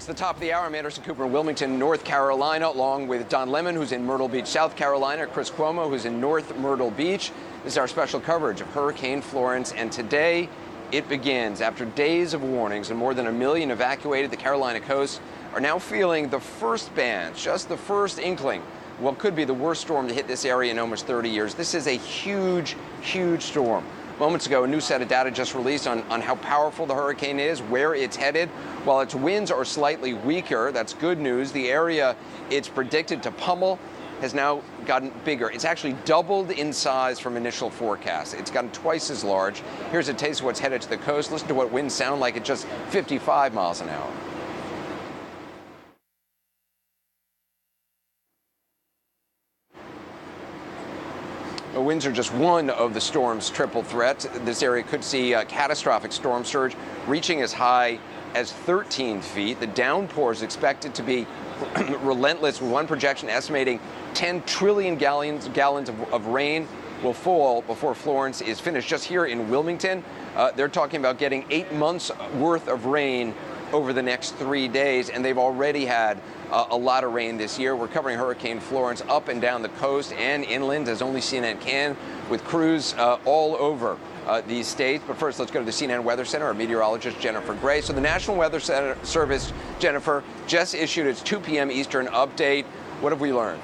It's the top of the hour. I'm Anderson Cooper in Wilmington, North Carolina, along with Don Lemon, who's in Myrtle Beach, South Carolina, Chris Cuomo, who's in North Myrtle Beach. This is our special coverage of Hurricane Florence, and today it begins. After days of warnings and more than 1 million evacuated, the Carolina coast are now feeling the first bands, just the first inkling. What could be the worst storm to hit this area in almost 30 years. This is a huge, huge storm. Moments ago, a new set of data just released on how powerful the hurricane is, where it's headed. While its winds are slightly weaker, that's good news. The area it's predicted to pummel has now gotten bigger. It's actually doubled in size from initial forecasts. It's gotten twice as large. Here's a taste of what's headed to the coast. Listen to what winds sound like at just 55 miles an hour. The winds are just one of the storm's triple threats. This area could see a catastrophic storm surge reaching as high as 13 feet. The downpour is expected to be relentless, with one projection estimating 10 trillion gallons of rain will fall before Florence is finished. Just here in Wilmington, they're talking about getting 8 months worth of rain over the next 3 days, and they've already had a lot of rain this year. We're covering Hurricane Florence up and down the coast and inland, as only CNN can, with crews all over these states. But first, let's go to the CNN Weather Center. Our meteorologist, Jennifer Gray. So the National Weather Service, Jennifer, just issued its 2 p.m. Eastern update. What have we learned?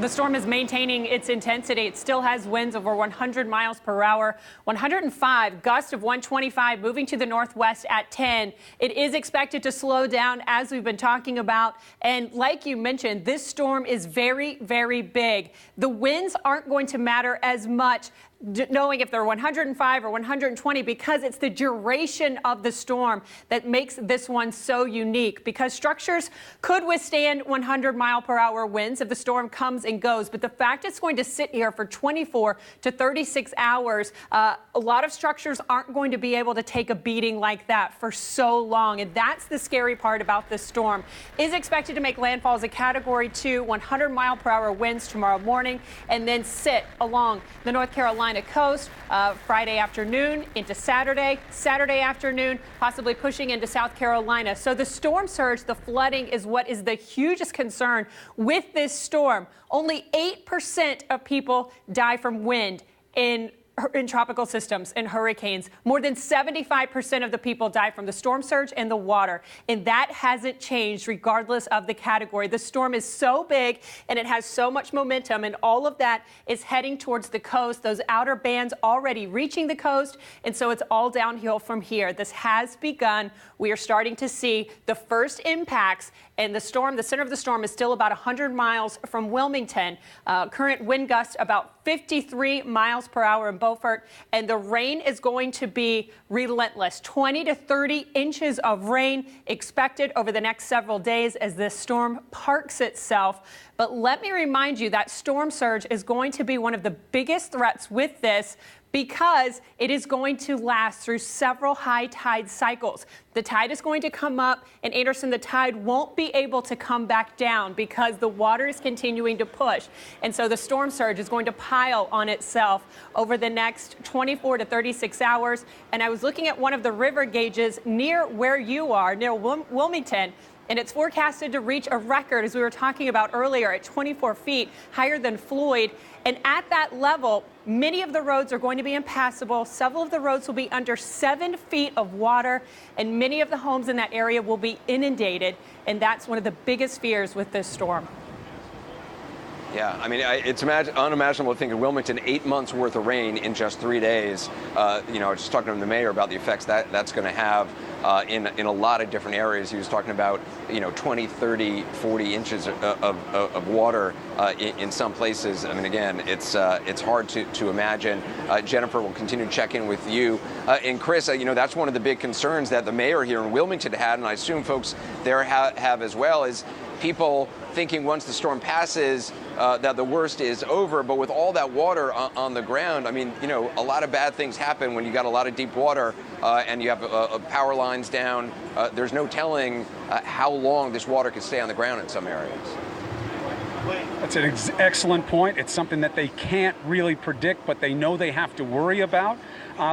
The storm is maintaining its intensity. It still has winds over 100 miles per hour, 105, gusts of 125, moving to the northwest at 10. It is expected to slow down, as we've been talking about. And like you mentioned, this storm is very, very big. The winds aren't going to matter as much, knowing if they're 105 or 120, because it's the duration of the storm that makes this one so unique, because structures could withstand 100-mile-per-hour winds if the storm comes and goes. But the fact it's going to sit here for 24 to 36 hours, a lot of structures aren't going to be able to take a beating like that for so long. And that's the scary part about this storm. Is expected to make landfall as a Category 2, 100-mile-per-hour winds tomorrow morning, and then sit along the North Carolina coast Friday afternoon into Saturday afternoon, possibly pushing into South Carolina. So the storm surge, the flooding, is what is the hugest concern with this storm. Only 8% of people die from wind in tropical systems and hurricanes. More than 75% of the people die from the storm surge and the water. And that hasn't changed regardless of the category. The storm is so big and it has so much momentum, and all of that is heading towards the coast. Those outer bands already reaching the coast, and so it's all downhill from here. This has begun. We are starting to see the first impacts, and the storm, the center of the storm, is still about 100 miles from Wilmington. Current wind gusts about 53 miles per hour in Beaufort, and the rain is going to be relentless. 20 to 30 inches of rain expected over the next several days as this storm parks itself. But let me remind you that storm surge is going to be one of the biggest threats with this, because it is going to last through several high tide cycles. The tide is going to come up, and Anderson, the tide won't be able to come back down because the water is continuing to push. And so the storm surge is going to pile on itself over the next 24 to 36 hours. And I was looking at one of the river gauges near where you are, near Wilmington, and it's forecasted to reach a record, as we were talking about earlier, at 24 feet, higher than Floyd. And at that level, many of the roads are going to be impassable. Several of the roads will be under 7 feet of water, and many of the homes in that area will be inundated. And that's one of the biggest fears with this storm. Yeah, I mean, it's unimaginable to think in Wilmington, 8 months worth of rain in just 3 days. I was just talking to the mayor about the effects that's going to have in a lot of different areas. He was talking about, 20, 30, 40 inches of water in some places. I mean, again, it's hard to imagine. Jennifer will continue to check in with you. And Chris, that's one of the big concerns that the mayor here in Wilmington had, and I assume folks there have as well, is people thinking once the storm passes that the worst is over. But with all that water on the ground, I mean, a lot of bad things happen when you got a lot of deep water and you have power lines down. There's no telling how long this water could stay on the ground in some areas. That's an excellent point. It's something that they can't really predict, but they know they have to worry about.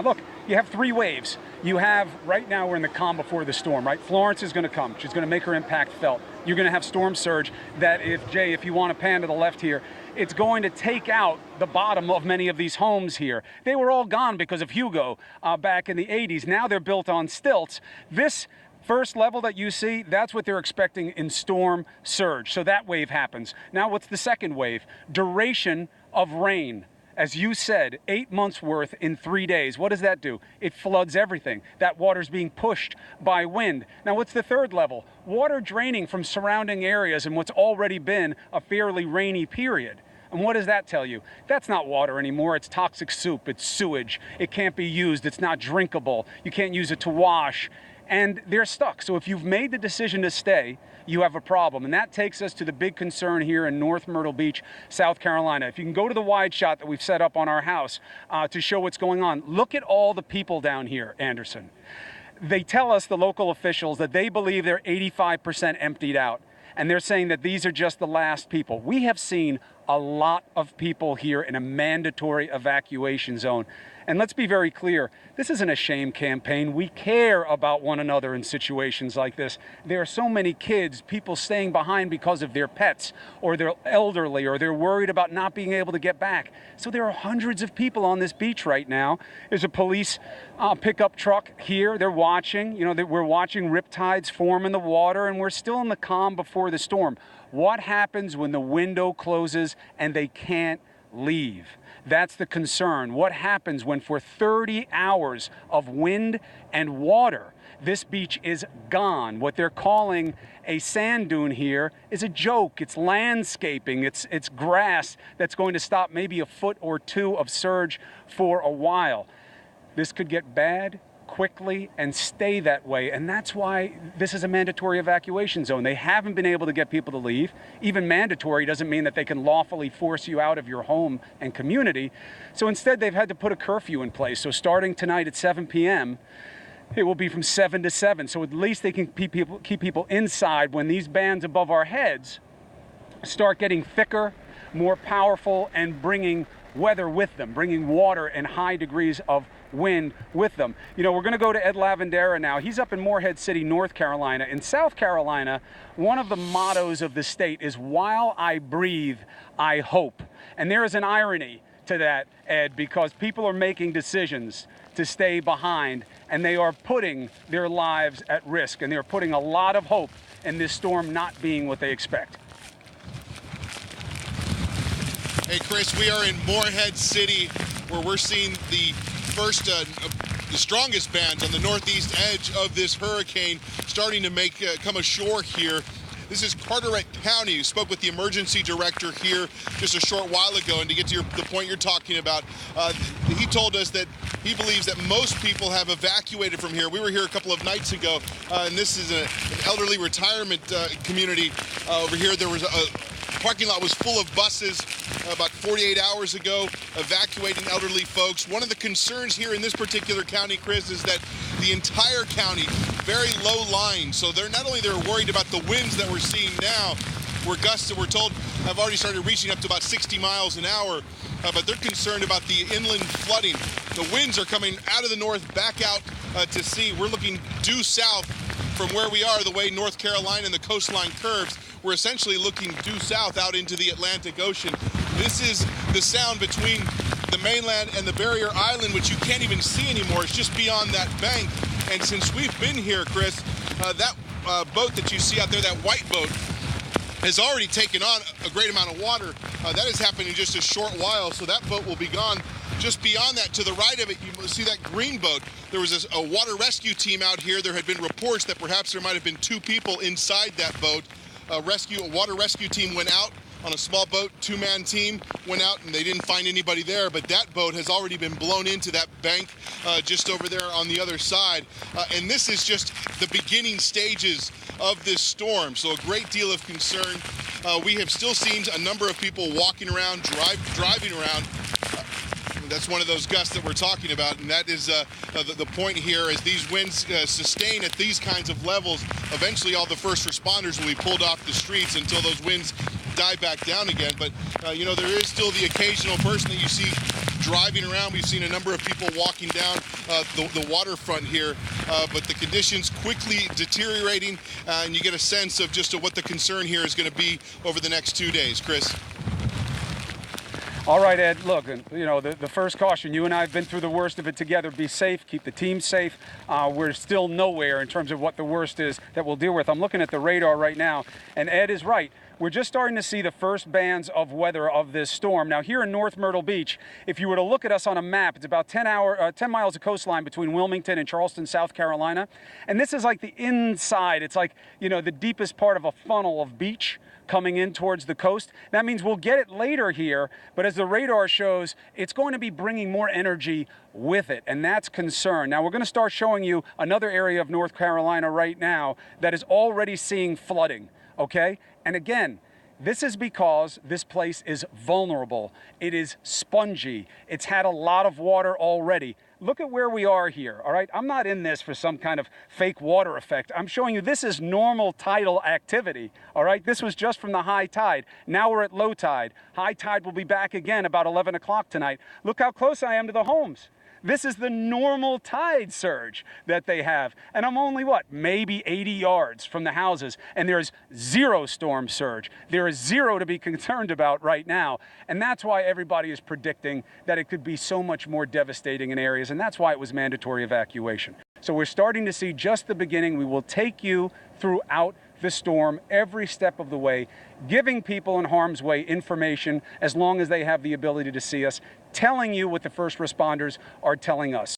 Look, you have 3 waves. You have, right now we're in the calm before the storm, right? Florence is going to come. She's going to make her impact felt. You're going to have storm surge that if you want to pan to the left here, it's going to take out the bottom of many of these homes here. They were all gone because of Hugo back in the 80s. Now they're built on stilts. This first level that you see, that's what they're expecting in storm surge. So that wave happens. Now what's the second wave? Duration of rain. As you said, 8 months worth in 3 days. What does that do? It floods everything. That water's being pushed by wind. Now, what's the third level? Water draining from surrounding areas in what's already been a fairly rainy period. And what does that tell you? That's not water anymore. It's toxic soup. It's sewage. It can't be used. It's not drinkable. You can't use it to wash. And they're stuck. So if you've made the decision to stay, you have a problem. And that takes us to the big concern here in North Myrtle Beach, South Carolina. If you can go to the wide shot that we've set up on our house to show what's going on, look at all the people down here, Anderson. They tell us, the local officials, that they believe they're 85% emptied out. And they're saying that these are just the last people. We have seen a lot of people here in a mandatory evacuation zone. And let's be very clear, this isn't a shame campaign. We care about one another in situations like this. There are so many kids, people staying behind because of their pets, or they're elderly, or they're worried about not being able to get back. So there are hundreds of people on this beach right now. There's a police pickup truck here. They're watching. We're watching riptides form in the water, and we're still in the calm before the storm. What happens when the window closes and they can't leave? That's the concern. What happens when for 30 hours of wind and water, this beach is gone? What they're calling a sand dune here is a joke. It's landscaping. It's grass that's going to stop maybe a foot or two of surge for a while. This could get bad quickly and stay that way. And that's why this is a mandatory evacuation zone. They haven't been able to get people to leave. Even mandatory doesn't mean that they can lawfully force you out of your home and community. So instead, they've had to put a curfew in place. So starting tonight at 7 p.m., it will be from 7 to 7. So at least they can keep people inside when these bands above our heads start getting thicker, more powerful, and bringing weather with them, bringing water and high degrees of wind with them. We're going to go to Ed Lavandera now. He's up in Morehead City, North Carolina. In South Carolina, one of the mottos of the state is, "While I breathe, I hope." And there is an irony to that, Ed, because people are making decisions to stay behind, and they are putting their lives at risk, and they're putting a lot of hope in this storm not being what they expect. Hey, Chris, we are in Morehead City, where we're seeing the strongest bands on the northeast edge of this hurricane starting to come ashore here. This is Carteret County, who spoke with the emergency director here just a short while ago. And to get to the point you're talking about, he told us that he believes that most people have evacuated from here. We were here a couple of nights ago, and this is an elderly retirement community over here. There was a parking lot was full of buses about 48 hours ago, evacuating elderly folks. One of the concerns here in this particular county, Chris, is that the entire county, very low lying. So they're worried about the winds that we're seeing now, where gusts that we're told have already started reaching up to about 60 miles an hour. But they're concerned about the inland flooding. The winds are coming out of the north back out to sea. We're looking due south from where we are, the way North Carolina and the coastline curves. We're essentially looking due south out into the Atlantic Ocean. This is the sound between the mainland and the barrier island, which you can't even see anymore. It's just beyond that bank. And since we've been here, Chris, that boat that you see out there, that white boat, has already taken on a great amount of water. That has happened in just a short while, so that boat will be gone. Just beyond that, to the right of it, you see that green boat. There was a water rescue team out here. There had been reports that perhaps there might have been 2 people inside that boat. A water rescue team went out on a small boat, 2-man team went out, and they didn't find anybody there. But that boat has already been blown into that bank just over there on the other side. And this is just the beginning stages of this storm, so a great deal of concern. We have still seen a number of people walking around, driving around. That's one of those gusts that we're talking about, and that is the point here. As these winds sustain at these kinds of levels, eventually all the first responders will be pulled off the streets until those winds die back down again. But, you know, there is still the occasional person that you see driving around. We've seen a number of people walking down the waterfront here, but the conditions quickly deteriorating, and you get a sense of just what the concern here is going to be over the next 2 days. Chris? All right, Ed, look, you know, the first caution, you and I have been through the worst of it together. Be safe, keep the team safe. We're still nowhere in terms of what the worst is that we'll deal with. I'm looking at the radar right now, and Ed is right. We're just starting to see the first bands of weather of this storm. Now, here in North Myrtle Beach, if you were to look at us on a map, it's about 10 miles of coastline between Wilmington and Charleston, South Carolina. And this is like the inside. It's like, you know, the deepest part of a funnel of beach coming in towards the coast. That means we'll get it later here, but as the radar shows, it's going to be bringing more energy with it, and that's concern. Now, we're going to start showing you another area of North Carolina right now that is already seeing flooding, okay? And again, this is because this place is vulnerable. It is spongy. It's had a lot of water already. Look at where we are here, all right? I'm not in this for some kind of fake water effect. I'm showing you this is normal tidal activity, all right? This was just from the high tide. Now we're at low tide. High tide will be back again about 11 o'clock tonight. Look how close I am to the homes. This is the normal tide surge that they have. And I'm only, what, maybe 80 yards from the houses. And there's zero storm surge. There is zero to be concerned about right now. And that's why everybody is predicting that it could be so much more devastating in areas. And that's why it was mandatory evacuation. So we're starting to see just the beginning. We will take you throughout the storm every step of the way, giving people in harm's way information as long as they have the ability to see us, telling you what the first responders are telling us.